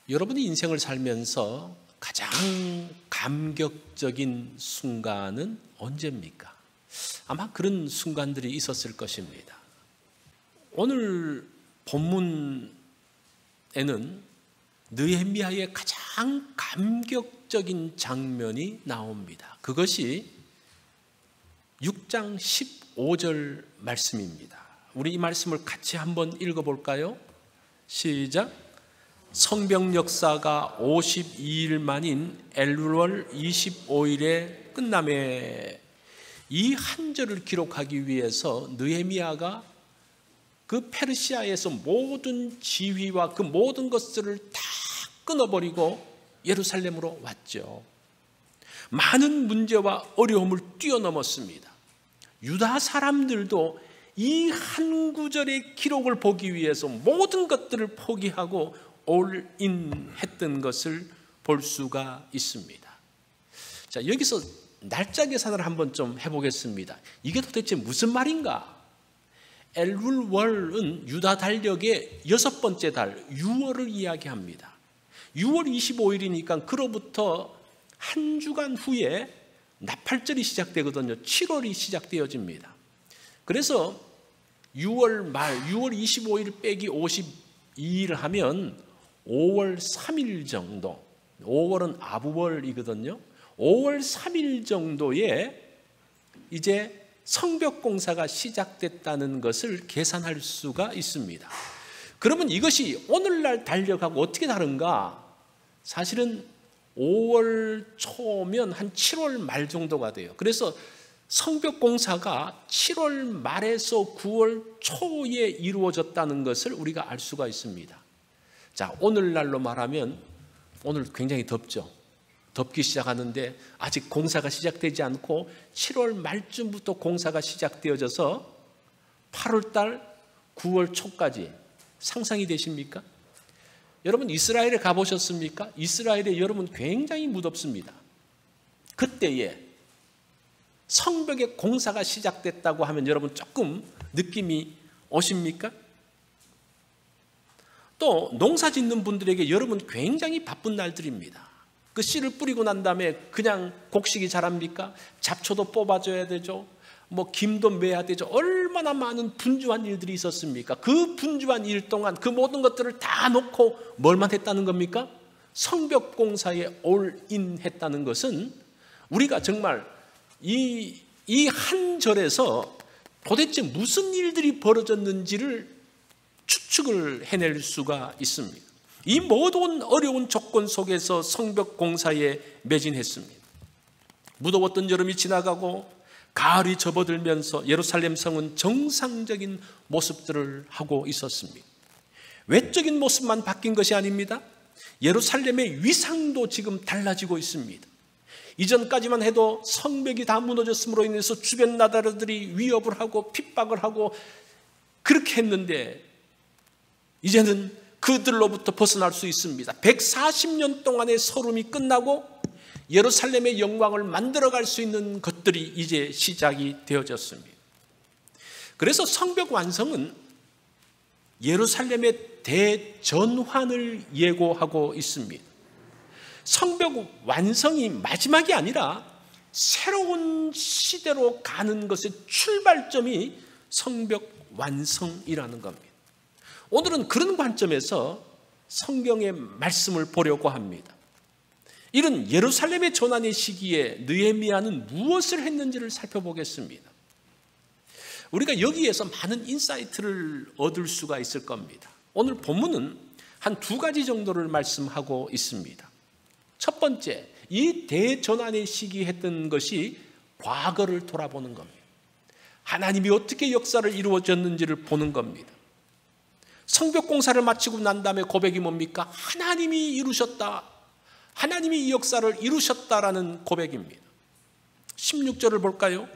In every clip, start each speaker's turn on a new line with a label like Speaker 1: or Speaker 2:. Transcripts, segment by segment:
Speaker 1: 여러분이 인생을 살면서 가장 감격적인 순간은 언제입니까? 아마 그런 순간들이 있었을 것입니다. 오늘 본문에는 느헤미야의 가장 감격적인 장면이 나옵니다. 그것이 6장 15절 말씀입니다. 우리 이 말씀을 같이 한번 읽어볼까요? 시작. 성벽 역사가 52일 만인 엘룰월 25일에 끝남에, 이 한 절을 기록하기 위해서 느헤미야가 그 페르시아에서 모든 지휘와 그 모든 것들을 다 끊어버리고 예루살렘으로 왔죠. 많은 문제와 어려움을 뛰어넘었습니다. 유다 사람들도 이 한 구절의 기록을 보기 위해서 모든 것들을 포기하고 올인했던 것을 볼 수가 있습니다. 자, 여기서 날짜 계산을 한번 좀 해보겠습니다. 이게 도대체 무슨 말인가? 엘룰월은 유다 달력의 6번째 달 6월을 이야기합니다. 6월 25일이니까 그로부터 한 주간 후에 나팔절이 시작되거든요. 7월이 시작되어집니다. 그래서 6월 말 6월 25일 빼기 52일 하면 5월 3일 정도, 5월은 아부월이거든요. 5월 3일 정도에 이제 성벽 공사가 시작됐다는 것을 계산할 수가 있습니다. 그러면 이것이 오늘날 달력하고 어떻게 다른가? 사실은 5월 초면 한 7월 말 정도가 돼요. 그래서 성벽 공사가 7월 말에서 9월 초에 이루어졌다는 것을 우리가 알 수가 있습니다. 자, 오늘날로 말하면 오늘 굉장히 덥죠. 덥기 시작하는데 아직 공사가 시작되지 않고 7월 말쯤부터 공사가 시작되어져서 8월달 9월 초까지 상상이 되십니까? 여러분 이스라엘에 가보셨습니까? 이스라엘에 여러분 굉장히 무덥습니다. 그때에 성벽의 공사가 시작됐다고 하면 여러분 조금 느낌이 오십니까? 또 농사 짓는 분들에게 여러분 굉장히 바쁜 날들입니다. 그 씨를 뿌리고 난 다음에 그냥 곡식이 자랍니까? 잡초도 뽑아줘야 되죠. 뭐 김도 매야 되죠. 얼마나 많은 분주한 일들이 있었습니까? 그 분주한 일 동안 그 모든 것들을 다 놓고 뭘만 했다는 겁니까? 성벽 공사에 올인했다는 것은 우리가 정말 이 한 절에서 도대체 무슨 일들이 벌어졌는지를 추측을 해낼 수가 있습니다. 이 모든 어려운 조건 속에서 성벽 공사에 매진했습니다. 무더웠던 여름이 지나가고 가을이 접어들면서 예루살렘 성은 정상적인 모습들을 하고 있었습니다. 외적인 모습만 바뀐 것이 아닙니다. 예루살렘의 위상도 지금 달라지고 있습니다. 이전까지만 해도 성벽이 다 무너졌음으로 인해서 주변 나라들이 위협을 하고 핍박을 하고 그렇게 했는데 이제는 그들로부터 벗어날 수 있습니다. 140년 동안의 서름이 끝나고 예루살렘의 영광을 만들어갈 수 있는 것들이 이제 시작이 되어졌습니다. 그래서 성벽 완성은 예루살렘의 대전환을 예고하고 있습니다. 성벽 완성이 마지막이 아니라 새로운 시대로 가는 것의 출발점이 성벽 완성이라는 겁니다. 오늘은 그런 관점에서 성경의 말씀을 보려고 합니다. 이런 예루살렘의 전환의 시기에 느헤미야는 무엇을 했는지를 살펴보겠습니다. 우리가 여기에서 많은 인사이트를 얻을 수가 있을 겁니다. 오늘 본문은 한 2가지 정도를 말씀하고 있습니다. 첫 번째, 이 대전환의 시기 했던 것이 과거를 돌아보는 겁니다. 하나님이 어떻게 역사를 이루어졌는지를 보는 겁니다. 성벽 공사를 마치고 난 다음에 고백이 뭡니까? 하나님이 이루셨다. 하나님이 이 역사를 이루셨다라는 고백입니다. 16절을 볼까요?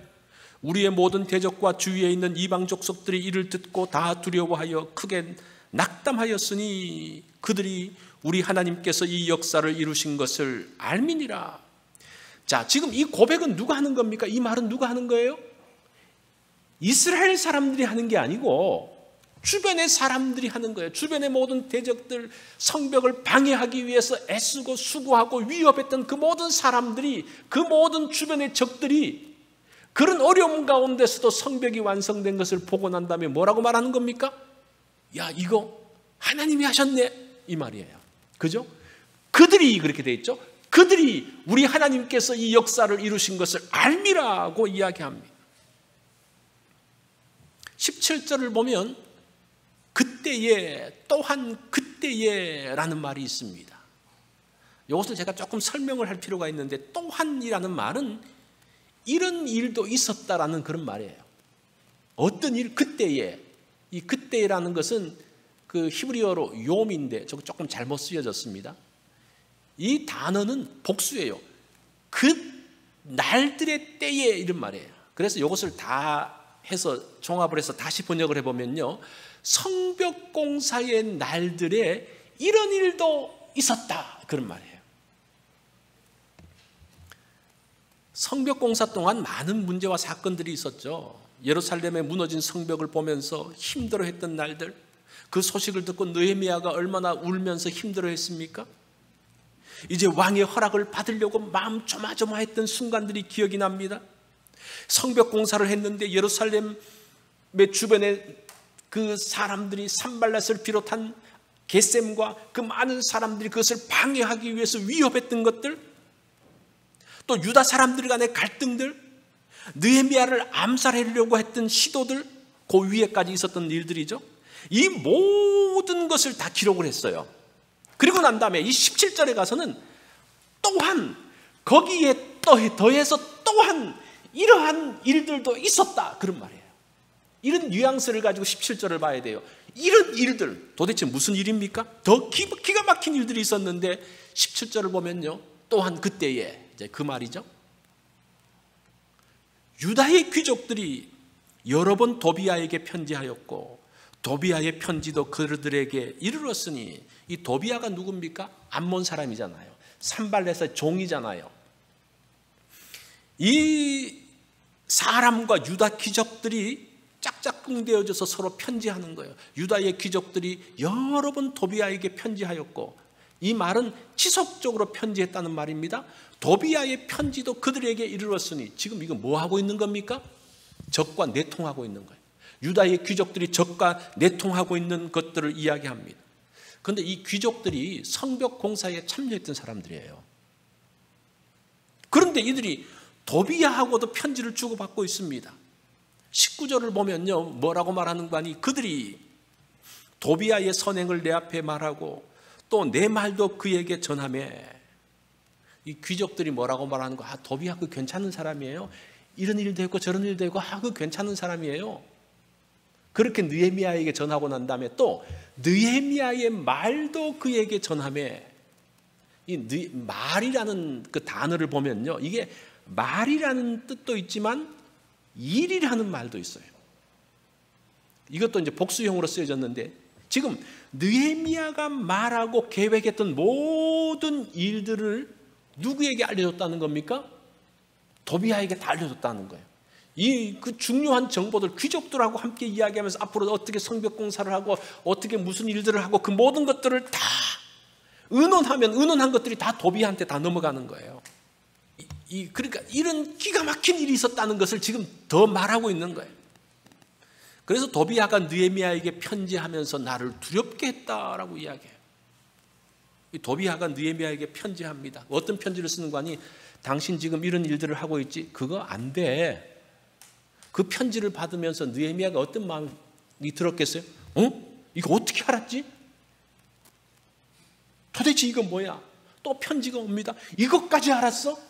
Speaker 1: 우리의 모든 대적과 주위에 있는 이방 족속들이 이를 듣고 다 두려워하여 크게 낙담하였으니 그들이 우리 하나님께서 이 역사를 이루신 것을 알미니라. 자, 지금 이 고백은 누가 하는 겁니까? 이 말은 누가 하는 거예요? 이스라엘 사람들이 하는 게 아니고 주변의 사람들이 하는 거예요. 주변의 모든 대적들, 성벽을 방해하기 위해서 애쓰고 수고하고 위협했던 그 모든 사람들이, 그 모든 주변의 적들이 그런 어려움 가운데서도 성벽이 완성된 것을 보고 난 다음에 뭐라고 말하는 겁니까? 야, 이거 하나님이 하셨네, 이 말이에요. 그죠? 그들이 그렇게 돼 있죠. 그들이 우리 하나님께서 이 역사를 이루신 것을 알미라고 이야기합니다. 17절을 보면 그때에, 또한 그때에 라는 말이 있습니다. 이것을 제가 조금 설명을 할 필요가 있는데, 또한이라는 말은 이런 일도 있었다라는 그런 말이에요. 어떤 일? 그때에. 이 그때라는 것은 그 히브리어로 요미인데 저거 조금 잘못 쓰여졌습니다. 이 단어는 복수예요. 그 날들의 때에 이런 말이에요. 그래서 이것을 다 해서 종합을 해서 다시 번역을 해보면요, 성벽 공사의 날들에 이런 일도 있었다, 그런 말이에요. 성벽 공사 동안 많은 문제와 사건들이 있었죠. 예루살렘에 무너진 성벽을 보면서 힘들어했던 날들, 그 소식을 듣고 느헤미야가 얼마나 울면서 힘들어했습니까? 이제 왕의 허락을 받으려고 마음 조마조마했던 순간들이 기억이 납니다. 성벽 공사를 했는데 예루살렘의 주변에 그 사람들이, 산발랏을 비롯한 게셈과 그 많은 사람들이 그것을 방해하기 위해서 위협했던 것들, 또 유다 사람들 간의 갈등들, 느헤미야를 암살하려고 했던 시도들, 그 위에까지 있었던 일들이죠. 이 모든 것을 다 기록을 했어요. 그리고 난 다음에 이 17절에 가서는 또한 거기에 더해서 또한 이러한 일들도 있었다, 그런 말이에요. 이런 뉘앙스를 가지고 17절을 봐야 돼요. 이런 일들, 도대체 무슨 일입니까? 더 기가 막힌 일들이 있었는데 17절을 보면요, 또한 그때에, 이제 그 말이죠. 유다의 귀족들이 여러 번 도비아에게 편지하였고 도비아의 편지도 그들에게 이르렀으니, 이 도비아가 누굽니까? 암몬 사람이잖아요. 산발렛의 종이잖아요. 이 사람과 유다 귀족들이 짝짝꿍되어져서 서로 편지하는 거예요. 유다의 귀족들이 여러 번 도비아에게 편지하였고, 이 말은 지속적으로 편지했다는 말입니다. 도비아의 편지도 그들에게 이르렀으니, 지금 이거 뭐 하고 있는 겁니까? 적과 내통하고 있는 거예요. 유다의 귀족들이 적과 내통하고 있는 것들을 이야기합니다. 그런데 이 귀족들이 성벽 공사에 참여했던 사람들이에요. 그런데 이들이 도비아하고도 편지를 주고받고 있습니다. 19절을 보면요, 뭐라고 말하는 거 아니? 그들이 도비아의 선행을 내 앞에 말하고 또 내 말도 그에게 전하며. 이 귀족들이 뭐라고 말하는 거? 아, 도비아 그 괜찮은 사람이에요. 이런 일도 했고 저런 일도 했고, 아, 그 괜찮은 사람이에요. 그렇게 느헤미야에게 전하고 난 다음에 또 느헤미야의 말도 그에게 전하며. 이 말이라는 그 단어를 보면요, 이게 말이라는 뜻도 있지만 일이라는 말도 있어요. 이것도 이제 복수형으로 쓰여졌는데, 지금 느헤미야가 말하고 계획했던 모든 일들을 누구에게 알려줬다는 겁니까? 도비아에게 다 알려줬다는 거예요. 그 중요한 정보들, 귀족들하고 함께 이야기하면서 앞으로 어떻게 성벽 공사를 하고 어떻게 무슨 일들을 하고 그 모든 것들을 다 의논하면 의논한 것들이 다 도비아한테 다 넘어가는 거예요. 그러니까 이런 기가 막힌 일이 있었다는 것을 지금 더 말하고 있는 거예요. 그래서 도비아가 느헤미야에게 편지하면서 나를 두렵게 했다라고 이야기해요. 이 도비아가 느헤미야에게 편지합니다. 어떤 편지를 쓰는 거 아니? 당신 지금 이런 일들을 하고 있지? 그거 안 돼. 그 편지를 받으면서 느헤미야가 어떤 마음이 들었겠어요? 이거 어떻게 알았지? 도대체 이거 뭐야? 또 편지가 옵니다. 이것까지 알았어?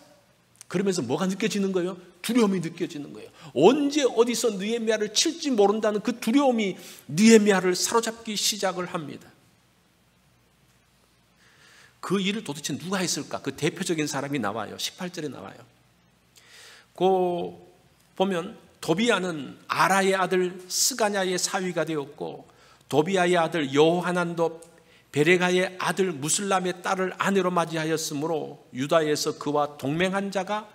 Speaker 1: 그러면서 뭐가 느껴지는 거예요? 두려움이 느껴지는 거예요. 언제 어디서 느헤미야를 칠지 모른다는 그 두려움이 느헤미야를 사로잡기 시작을 합니다. 그 일을 도대체 누가 했을까? 그 대표적인 사람이 나와요. 18절에 나와요. 그 보면 도비아는 아라의 아들 스가냐의 사위가 되었고, 도비아의 아들 여호하난도 베레가의 아들 무슬람의 딸을 아내로 맞이하였으므로 유다에서 그와 동맹한 자가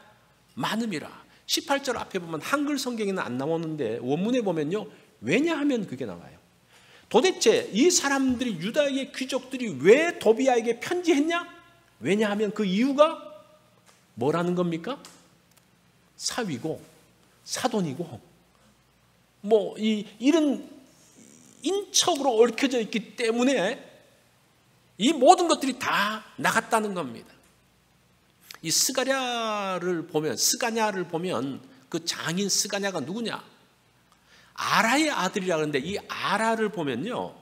Speaker 1: 많음이라. 18절 앞에 보면 한글 성경에는 안 나오는데 원문에 보면요, 왜냐하면 그게 나와요. 도대체 이 사람들이, 유다의 귀족들이 왜 도비아에게 편지했냐? 왜냐하면 그 이유가 뭐라는 겁니까? 사위고 사돈이고 뭐 이런 인척으로 얽혀져 있기 때문에 이 모든 것들이 다 나갔다는 겁니다. 이 스가랴를 보면 그 장인 스가랴가 누구냐? 아라의 아들이라 그러는데, 이 아라를 보면요,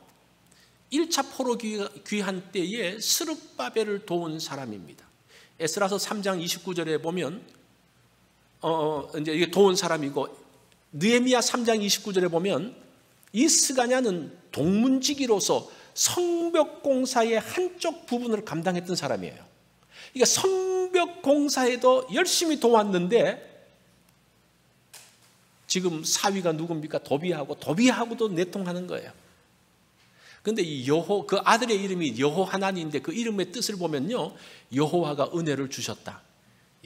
Speaker 1: 1차 포로 귀환 때에 스룹바벨을 도운 사람입니다. 에스라서 3장 29절에 보면 이제 이게 도운 사람이고, 느헤미야 3장 29절에 보면 이 스가랴는 동문지기로서 성벽 공사의 한쪽 부분을 감당했던 사람이에요. 그러니까 성벽 공사에도 열심히 도왔는데, 지금 사위가 누굽니까? 도비아하고도 내통하는 거예요. 그런데 이 그 아들의 이름이 여호하나니인데, 그 이름의 뜻을 보면요, 여호와가 은혜를 주셨다.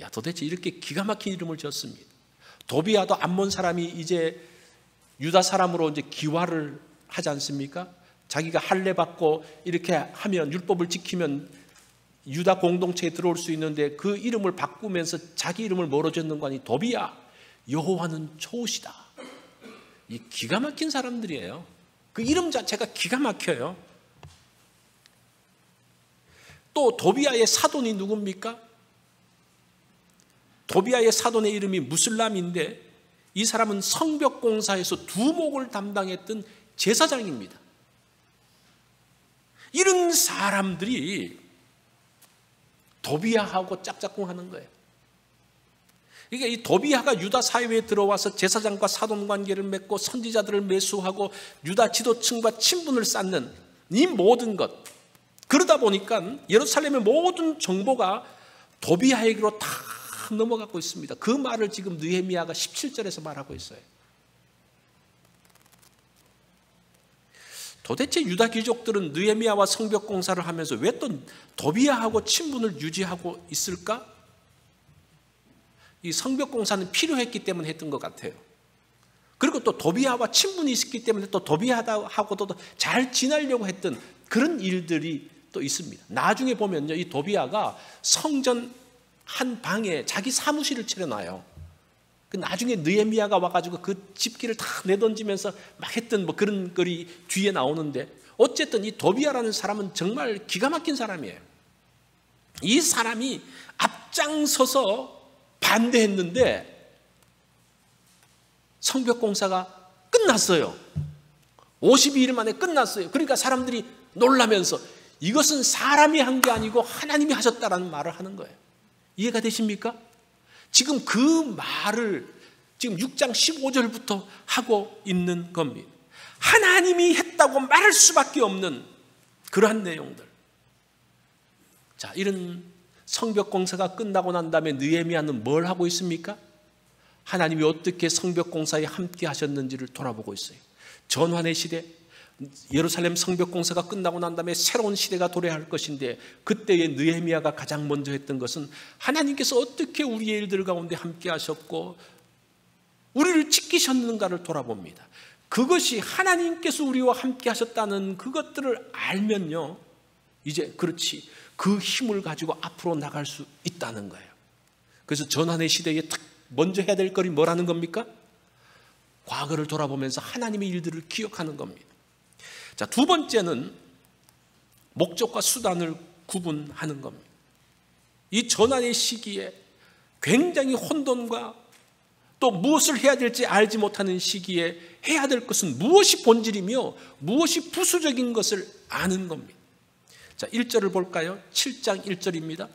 Speaker 1: 야, 도대체 이렇게 기가 막힌 이름을 지었습니다. 도비아도 암몬 사람이 이제 유다 사람으로 이제 기화를 하지 않습니까? 자기가 할례 받고 이렇게 하면, 율법을 지키면 유다 공동체에 들어올 수 있는데, 그 이름을 바꾸면서 자기 이름을 뭐로 지었는 거 아니? 도비아. 여호와는 좋으시다. 이 기가 막힌 사람들이에요. 그 이름 자체가 기가 막혀요. 또 도비아의 사돈이 누굽니까? 도비아의 사돈의 이름이 무슬람인데, 이 사람은 성벽 공사에서 두목을 담당했던 제사장입니다. 이런 사람들이 도비아하고 짝짝꿍하는 거예요. 그러니까 이 도비아가 유다 사회에 들어와서 제사장과 사돈 관계를 맺고 선지자들을 매수하고 유다 지도층과 친분을 쌓는 이 모든 것, 그러다 보니까 예루살렘의 모든 정보가 도비아에게로 다 넘어가고 있습니다. 그 말을 지금 느헤미야가 17절에서 말하고 있어요. 도대체 유다 귀족들은 느헤미야와 성벽 공사를 하면서 왜 또 도비아하고 친분을 유지하고 있을까? 이 성벽 공사는 필요했기 때문에 했던 것 같아요. 그리고 또 도비아와 친분이 있었기 때문에 또 도비아하고도 잘 지내려고 했던 그런 일들이 또 있습니다. 나중에 보면요, 이 도비아가 성전 한 방에 자기 사무실을 차려놔요. 나중에 느헤미야가 와가지고 그 집기를 다 내던지면서 막 했던 뭐 그런 글이 뒤에 나오는데, 어쨌든 이 도비아라는 사람은 정말 기가 막힌 사람이에요. 이 사람이 앞장서서 반대했는데 성벽 공사가 끝났어요. 52일 만에 끝났어요. 그러니까 사람들이 놀라면서 이것은 사람이 한 게 아니고 하나님이 하셨다라는 말을 하는 거예요. 이해가 되십니까? 지금 그 말을 지금 6장 15절부터 하고 있는 겁니다. 하나님이 했다고 말할 수밖에 없는 그러한 내용들. 자, 이런 성벽 공사가 끝나고 난 다음에 느헤미야는 뭘 하고 있습니까? 하나님이 어떻게 성벽 공사에 함께 하셨는지를 돌아보고 있어요. 전환의 시대, 예루살렘 성벽 공사가 끝나고 난 다음에 새로운 시대가 도래할 것인데, 그때의 느헤미야가 가장 먼저 했던 것은 하나님께서 어떻게 우리의 일들 가운데 함께 하셨고 우리를 지키셨는가를 돌아봅니다. 그것이 하나님께서 우리와 함께 하셨다는 그것들을 알면요, 이제 그렇지, 그 힘을 가지고 앞으로 나갈 수 있다는 거예요. 그래서 전환의 시대에 먼저 해야 될 것이 뭐라는 겁니까? 과거를 돌아보면서 하나님의 일들을 기억하는 겁니다. 자, 두 번째는 목적과 수단을 구분하는 겁니다. 이 전환의 시기에 굉장히 혼돈과 또 무엇을 해야 될지 알지 못하는 시기에 해야 될 것은 무엇이 본질이며 무엇이 부수적인 것을 아는 겁니다. 자, 1절을 볼까요? 7장 1절입니다.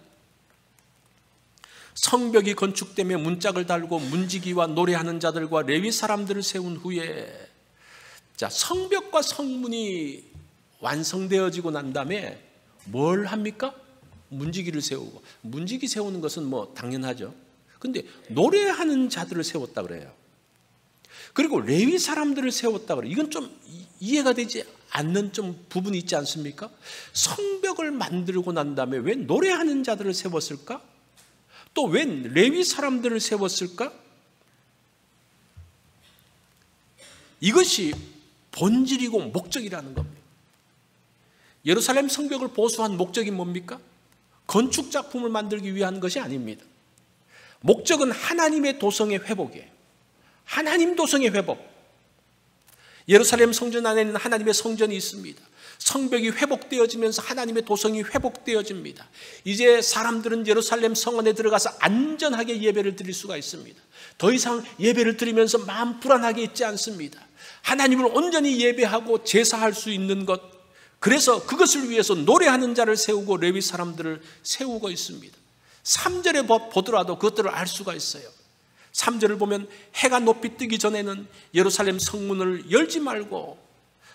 Speaker 1: 성벽이 건축되며 문짝을 달고 문지기와 노래하는 자들과 레위 사람들을 세운 후에, 자, 성벽과 성문이 완성되어지고 난 다음에 뭘 합니까? 문지기를 세우고. 문지기 세우는 것은 뭐 당연하죠. 근데 노래하는 자들을 세웠다 그래요. 그리고 레위 사람들을 세웠다 그래요. 이건 좀 이해가 되지 않는 좀 부분이 있지 않습니까? 성벽을 만들고 난 다음에 왜 노래하는 자들을 세웠을까? 또 왜 레위 사람들을 세웠을까? 이것이 본질이고 목적이라는 겁니다. 예루살렘 성벽을 보수한 목적이 뭡니까? 건축 작품을 만들기 위한 것이 아닙니다. 목적은 하나님의 도성의 회복이에요. 하나님 도성의 회복. 예루살렘 성전 안에는 하나님의 성전이 있습니다. 성벽이 회복되어지면서 하나님의 도성이 회복되어집니다. 이제 사람들은 예루살렘 성원에 들어가서 안전하게 예배를 드릴 수가 있습니다. 더 이상 예배를 드리면서 마음 불안하게 있지 않습니다. 하나님을 온전히 예배하고 제사할 수 있는 것, 그래서 그것을 위해서 노래하는 자를 세우고 레위 사람들을 세우고 있습니다. 3절에 보더라도 그것들을 알 수가 있어요. 3절을 보면 해가 높이 뜨기 전에는 예루살렘 성문을 열지 말고,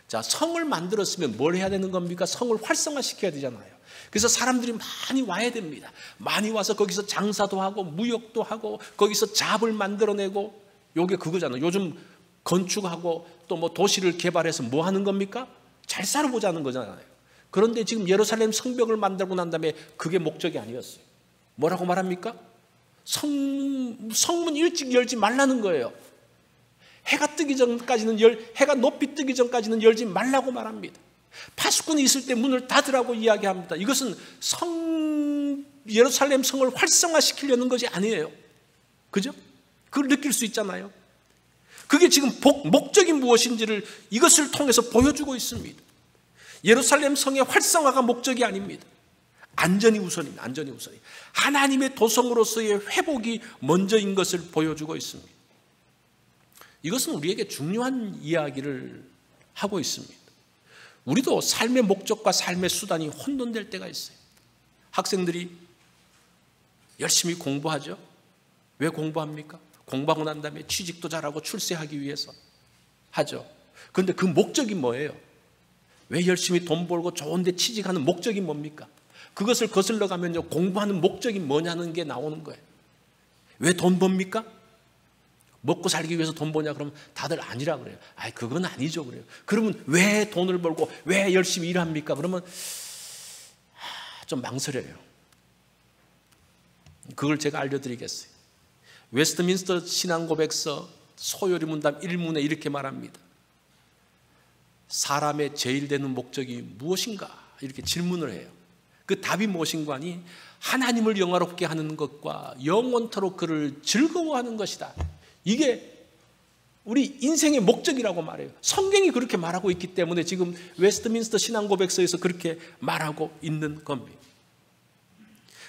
Speaker 1: 자, 성을 만들었으면 뭘 해야 되는 겁니까? 성을 활성화시켜야 되잖아요. 그래서 사람들이 많이 와야 됩니다. 많이 와서 거기서 장사도 하고 무역도 하고 거기서 잡을 만들어내고, 요게 그거잖아요. 요즘 건축하고 또 뭐 도시를 개발해서 뭐 하는 겁니까? 잘 살아보자는 거잖아요. 그런데 지금 예루살렘 성벽을 만들고 난 다음에 그게 목적이 아니었어요. 뭐라고 말합니까? 성문 일찍 열지 말라는 거예요. 해가 뜨기 전까지는 해가 높이 뜨기 전까지는 열지 말라고 말합니다. 파수꾼이 있을 때 문을 닫으라고 이야기합니다. 이것은 예루살렘 성을 활성화시키려는 것이 아니에요. 그죠? 그걸 느낄 수 있잖아요. 그게 지금 목적이 무엇인지를 이것을 통해서 보여주고 있습니다. 예루살렘 성의 활성화가 목적이 아닙니다. 안전이 우선입니다. 안전이 우선이. 하나님의 도성으로서의 회복이 먼저인 것을 보여주고 있습니다. 이것은 우리에게 중요한 이야기를 하고 있습니다. 우리도 삶의 목적과 삶의 수단이 혼돈될 때가 있어요. 학생들이 열심히 공부하죠. 왜 공부합니까? 공부하고 난 다음에 취직도 잘하고 출세하기 위해서 하죠. 그런데 그 목적이 뭐예요? 왜 열심히 돈 벌고 좋은 데 취직하는 목적이 뭡니까? 그것을 거슬러 가면요, 공부하는 목적이 뭐냐는 게 나오는 거예요. 왜 돈 법니까? 먹고 살기 위해서 돈 버냐? 그러면 다들 아니라 그래요. 아이, 그건 아니죠. 그래요. 그러면 왜 돈을 벌고 왜 열심히 일합니까? 그러면 좀 망설여요. 그걸 제가 알려드리겠어요. 웨스트민스터 신앙고백서 소요리 문답 1문에 이렇게 말합니다. 사람의 제일 되는 목적이 무엇인가? 이렇게 질문을 해요. 그 답이 무엇인가 하니 하나님을 영화롭게 하는 것과 영원토록 그를 즐거워하는 것이다. 이게 우리 인생의 목적이라고 말해요. 성경이 그렇게 말하고 있기 때문에 지금 웨스트민스터 신앙고백서에서 그렇게 말하고 있는 겁니다.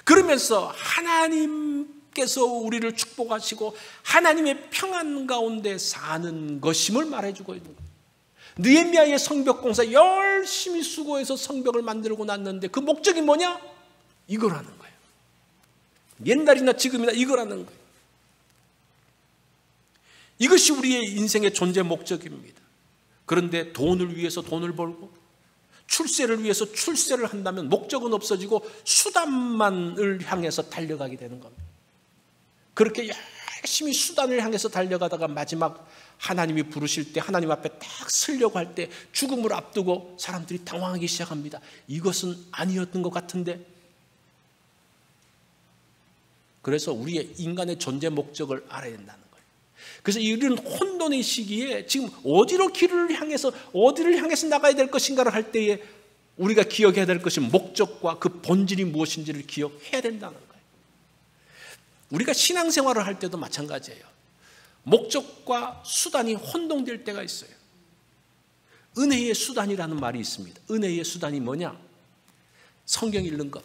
Speaker 1: 그러면서 하나님께서 우리를 축복하시고 하나님의 평안 가운데 사는 것임을 말해주고 있는 거예요. 느헤미야의 성벽 공사 열심히 수고해서 성벽을 만들고 났는데 그 목적이 뭐냐? 이거라는 거예요. 옛날이나 지금이나 이거라는 거예요. 이것이 우리의 인생의 존재 목적입니다. 그런데 돈을 위해서 돈을 벌고 출세를 위해서 출세를 한다면 목적은 없어지고 수단만을 향해서 달려가게 되는 겁니다. 그렇게 열심히 수단을 향해서 달려가다가 마지막 하나님이 부르실 때 하나님 앞에 딱 서려고 할 때 죽음을 앞두고 사람들이 당황하기 시작합니다. 이것은 아니었던 것 같은데. 그래서 우리의 인간의 존재 목적을 알아야 된다는 거예요. 그래서 이런 혼돈의 시기에 지금 어디를 향해서 나가야 될 것인가를 할 때에 우리가 기억해야 될 것이 목적과 그 본질이 무엇인지를 기억해야 된다는 거예요. 우리가 신앙생활을 할 때도 마찬가지예요. 목적과 수단이 혼동될 때가 있어요. 은혜의 수단이라는 말이 있습니다. 은혜의 수단이 뭐냐? 성경 읽는 것,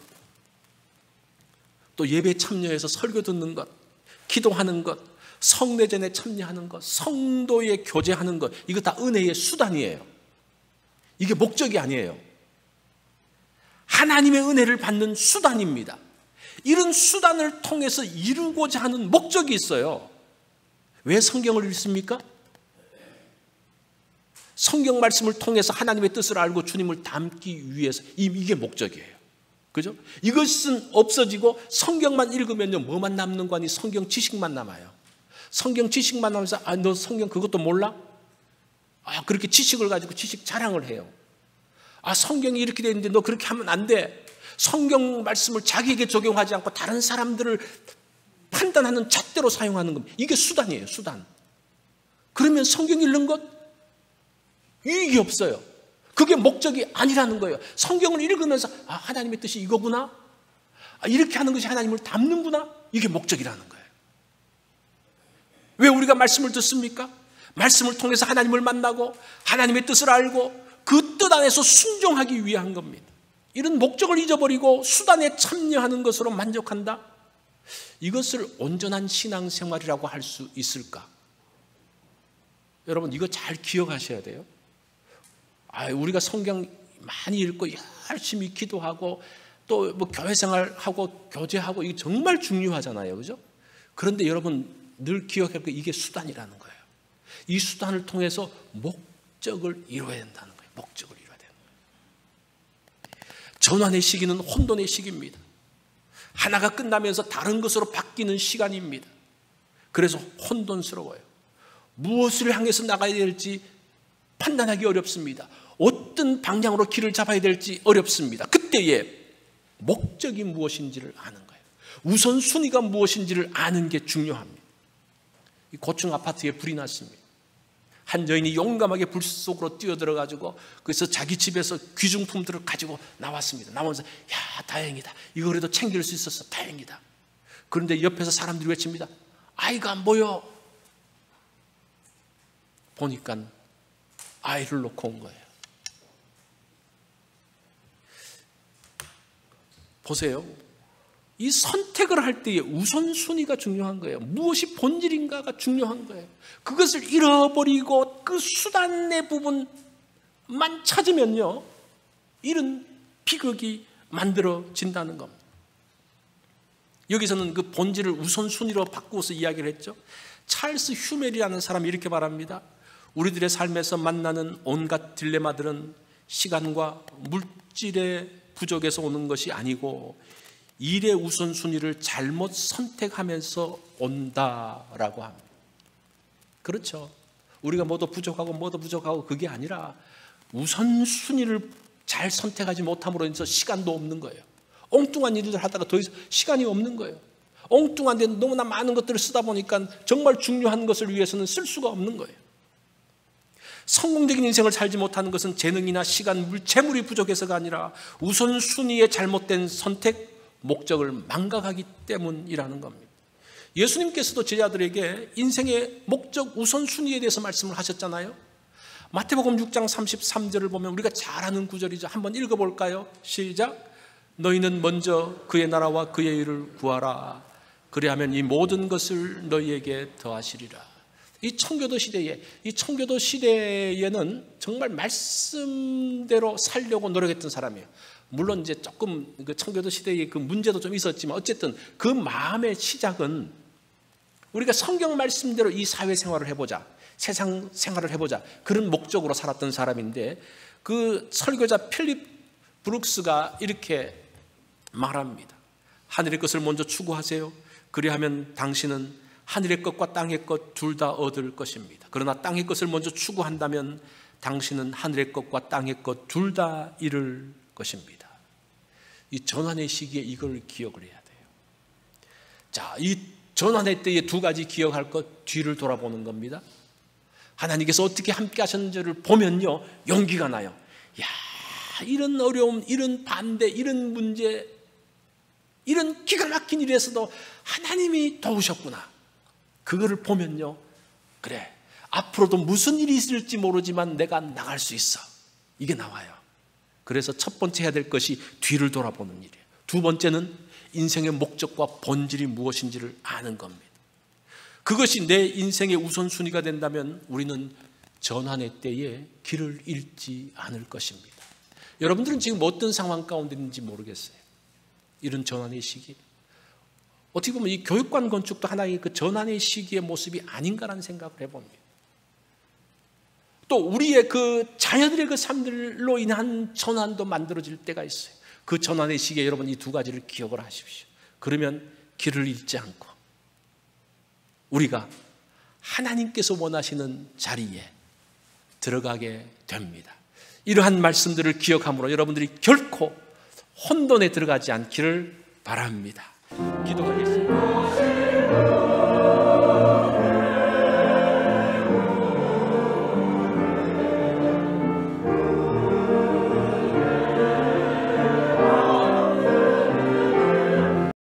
Speaker 1: 또 예배에 참여해서 설교 듣는 것, 기도하는 것, 성례전에 참여하는 것, 성도의 교제하는 것, 이거 다 은혜의 수단이에요. 이게 목적이 아니에요. 하나님의 은혜를 받는 수단입니다. 이런 수단을 통해서 이루고자 하는 목적이 있어요. 왜 성경을 읽습니까? 성경 말씀을 통해서 하나님의 뜻을 알고 주님을 닮기 위해서 이게 목적이에요. 그죠? 이것은 없어지고 성경만 읽으면요, 뭐만 남는 거 아니 성경 지식만 남아요. 성경 지식만 남아서 너 성경 그것도 몰라? 그렇게 지식을 가지고 지식 자랑을 해요. 성경이 이렇게 되어 있는데 너 그렇게 하면 안 돼. 성경 말씀을 자기에게 적용하지 않고 다른 사람들을 판단하는 잣대로 사용하는 겁니다. 이게 수단이에요, 수단. 그러면 성경 읽는 것, 유익이 없어요. 그게 목적이 아니라는 거예요. 성경을 읽으면서 하나님의 뜻이 이거구나, 이렇게 하는 것이 하나님을 닮는구나, 이게 목적이라는 거예요. 왜 우리가 말씀을 듣습니까? 말씀을 통해서 하나님을 만나고 하나님의 뜻을 알고 그 뜻 안에서 순종하기 위한 겁니다. 이런 목적을 잊어버리고 수단에 참여하는 것으로 만족한다? 이것을 온전한 신앙생활이라고 할 수 있을까? 여러분, 이거 잘 기억하셔야 돼요. 우리가 성경 많이 읽고 열심히 기도하고 또 뭐 교회 생활하고 교제하고 이게 정말 중요하잖아요, 그죠? 그런데 여러분 늘 기억할 거, 이게 수단이라는 거예요. 이 수단을 통해서 목적을 이루어야 된다는 거예요. 목적을 이루어야 되는 거예요. 전환의 시기는 혼돈의 시기입니다. 하나가 끝나면서 다른 것으로 바뀌는 시간입니다. 그래서 혼돈스러워요. 무엇을 향해서 나가야 될지 판단하기 어렵습니다. 어떤 방향으로 길을 잡아야 될지 어렵습니다. 그때에 목적이 무엇인지를 아는 거예요. 우선순위가 무엇인지를 아는 게 중요합니다. 이 고층 아파트에 불이 났습니다. 한 여인이 용감하게 불 속으로 뛰어들어가지고 그래서 자기 집에서 귀중품들을 가지고 나왔습니다. 나오면서 다행이다, 이거 그래도 챙길 수 있었어, 다행이다. 그런데 옆에서 사람들이 외칩니다. 아이가 안 보여. 보니까 아이를 놓고 온 거예요. 보세요. 이 선택을 할 때의 우선순위가 중요한 거예요. 무엇이 본질인가가 중요한 거예요. 그것을 잃어버리고 그 수단의 부분만 찾으면요, 이런 비극이 만들어진다는 겁니다. 여기서는 그 본질을 우선순위로 바꾸어서 이야기를 했죠. 찰스 휴멜이라는 사람이 이렇게 말합니다. 우리들의 삶에서 만나는 온갖 딜레마들은 시간과 물질의 부족에서 오는 것이 아니고 일의 우선순위를 잘못 선택하면서 온다라고 합니다. 그렇죠. 우리가 뭐도 부족하고 그게 아니라 우선순위를 잘 선택하지 못함으로 인해서 시간도 없는 거예요. 엉뚱한 일을 하다가 더 이상 시간이 없는 거예요. 엉뚱한 데 너무나 많은 것들을 쓰다 보니까 정말 중요한 것을 위해서는 쓸 수가 없는 거예요. 성공적인 인생을 살지 못하는 것은 재능이나 시간, 재물이 부족해서가 아니라 우선순위의 잘못된 선택, 목적을 망각하기 때문이라는 겁니다. 예수님께서도 제자들에게 인생의 목적, 우선순위에 대해서 말씀을 하셨잖아요. 마태복음 6장 33절을 보면 우리가 잘 아는 구절이죠. 한번 읽어볼까요? 시작. 너희는 먼저 그의 나라와 그의 의를 구하라. 그리하면 이 모든 것을 너희에게 더하시리라. 이 청교도 시대에는 정말 말씀대로 살려고 노력했던 사람이에요. 물론 이제 조금 그 청교도 시대에 그 문제도 좀 있었지만 어쨌든 그 마음의 시작은 우리가 성경 말씀대로 이 사회 생활을 해보자, 세상 생활을 해보자, 그런 목적으로 살았던 사람인데, 그 설교자 필립 브룩스가 이렇게 말합니다. 하늘의 것을 먼저 추구하세요. 그리하면 당신은 하늘의 것과 땅의 것 둘 다 얻을 것입니다. 그러나 땅의 것을 먼저 추구한다면 당신은 하늘의 것과 땅의 것 둘 다 잃을 것입니다. 이 전환의 시기에 이걸 기억을 해야 돼요. 자, 이 전환의 때에 두 가지 기억할 것, 뒤를 돌아보는 겁니다. 하나님께서 어떻게 함께 하셨는지를 보면요, 용기가 나요. 이런 어려움, 이런 반대, 이런 문제, 이런 기가 막힌 일에서도 하나님이 도우셨구나. 그거를 보면요, 그래, 앞으로도 무슨 일이 있을지 모르지만 내가 나갈 수 있어, 이게 나와요. 그래서 첫 번째 해야 될 것이 뒤를 돌아보는 일이에요. 두 번째는 인생의 목적과 본질이 무엇인지를 아는 겁니다. 그것이 내 인생의 우선순위가 된다면 우리는 전환의 때에 길을 잃지 않을 것입니다. 여러분들은 지금 어떤 상황 가운데 있는지 모르겠어요. 이런 전환의 시기, 어떻게 보면 이 교육관 건축도 하나의 그 전환의 시기의 모습이 아닌가라는 생각을 해봅니다. 또 우리의 그 자녀들의 그 삶들로 인한 전환도 만들어질 때가 있어요. 그 전환의 시기에 여러분 이 두 가지를 기억을 하십시오. 그러면 길을 잃지 않고 우리가 하나님께서 원하시는 자리에 들어가게 됩니다. 이러한 말씀들을 기억함으로 여러분들이 결코 혼돈에 들어가지 않기를 바랍니다. 기도하겠습니다.